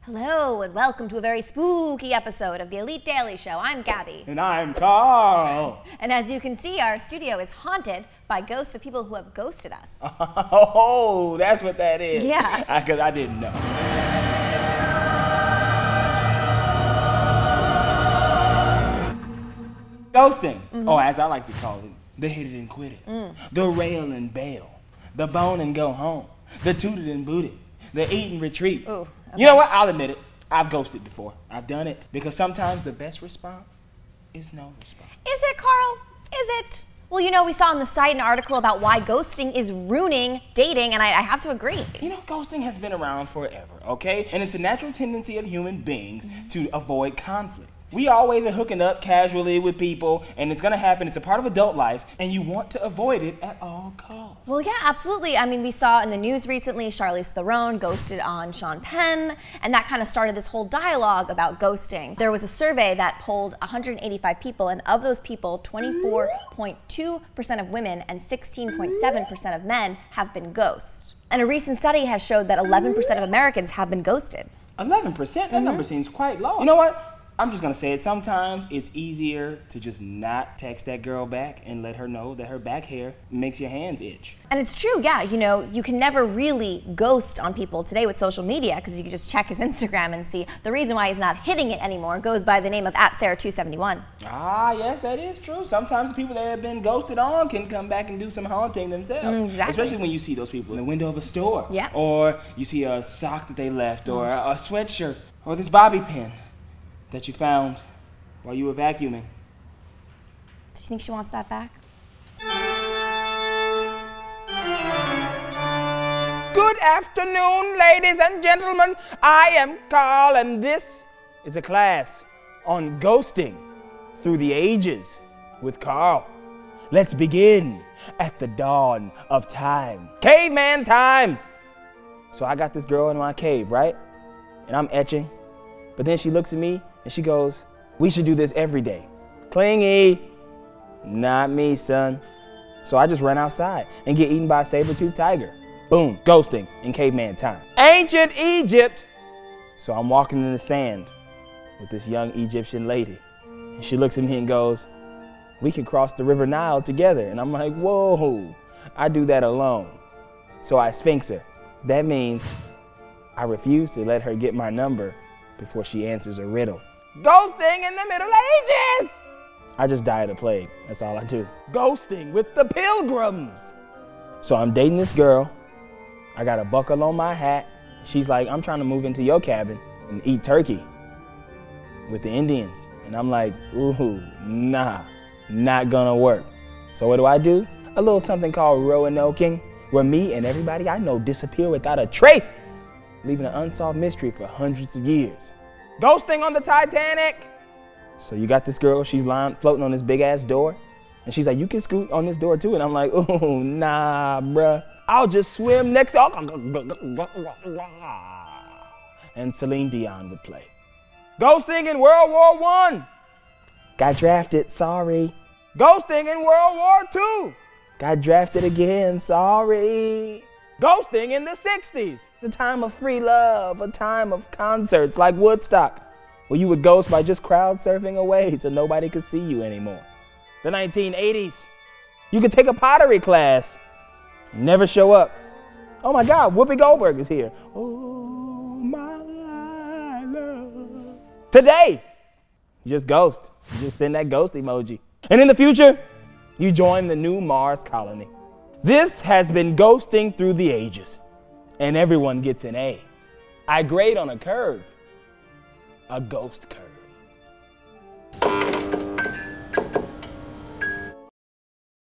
Hello, and welcome to a very spooky episode of the Elite Daily Show. I'm Gabby. And I'm Carl. And as you can see, our studio is haunted by ghosts of people who have ghosted us. Oh, that's what that is. Yeah. Because I didn't know. Ghosting. Oh, as I like to call it, the hit it and quit it. The rail and bail. The bone and go home. The tooted and booted. The eat and retreat. Ooh, okay. You know what? I'll admit it. I've ghosted before. I've done it. Because sometimes the best response is no response. Is it, Carl? Is it? Well, you know, we saw on the site an article about why ghosting is ruining dating, and I have to agree. You know, ghosting has been around forever, okay? And it's a natural tendency of human beings to avoid conflict. We always are hooking up casually with people, and it's gonna happen. It's a part of adult life, and you want to avoid it at all costs. Well, yeah, absolutely. I mean, we saw in the news recently, Charlize Theron ghosted on Sean Penn, and that kind of started this whole dialogue about ghosting. There was a survey that polled 185 people, and of those people, 24.2% of women and 16.7% of men have been ghosts. And a recent study has showed that 11% of Americans have been ghosted. 11%? That number seems quite low. You know what? I'm just gonna say it. Sometimes it's easier to just not text that girl back and let her know that her back hair makes your hands itch. And it's true, yeah. You know, you can never really ghost on people today with social media because you can just check his Instagram and see. The reason why he's not hitting it anymore goes by the name of @Sarah271. Ah, yes, that is true. Sometimes the people that have been ghosted on can come back and do some haunting themselves. Exactly. Especially when you see those people in the window of a store. Yeah. Or you see a sock that they left, or a sweatshirt, or this bobby pin that you found while you were vacuuming. Do you think she wants that back? Good afternoon, ladies and gentlemen. I am Carl, and this is a class on ghosting through the ages with Carl. Let's begin at the dawn of time. Caveman times. So I got this girl in my cave, right? And I'm etching. But then she looks at me and she goes, "We should do this every day." Clingy. Not me, son. So I just run outside and get eaten by a saber-toothed tiger. Boom, ghosting in caveman time. Ancient Egypt. So I'm walking in the sand with this young Egyptian lady. And she looks at me and goes, "We can cross the river Nile together." And I'm like, whoa, I do that alone. So I sphinx her. That means I refuse to let her get my number before she answers a riddle. Ghosting in the Middle Ages! I just die of the plague. That's all I do. Ghosting with the Pilgrims. So I'm dating this girl. I got a buckle on my hat. She's like, "I'm trying to move into your cabin and eat turkey with the Indians." And I'm like, ooh, nah, not gonna work. So what do? A little something called Roanoking, where me and everybody I know disappear without a trace, leaving an unsolved mystery for hundreds of years. Ghosting on the Titanic. So you got this girl, she's floating on this big ass door, and she's like, "You can scoot on this door too." And I'm like, "Ooh, nah, bruh. I'll just swim next to." And Celine Dion would play. Ghosting in World War I. Got drafted, sorry. Ghosting in World War II. Got drafted again, sorry. Ghosting in the 60s, the time of free love, a time of concerts like Woodstock, where you would ghost by just crowd surfing away till nobody could see you anymore. The 1980s, you could take a pottery class, never show up. Oh my God, Whoopi Goldberg is here. Oh my love. Today, you just ghost. You just send that ghost emoji. And in the future, you join the new Mars colony. This has been ghosting through the ages, and everyone gets an A. I grade on a curve, a ghost curve.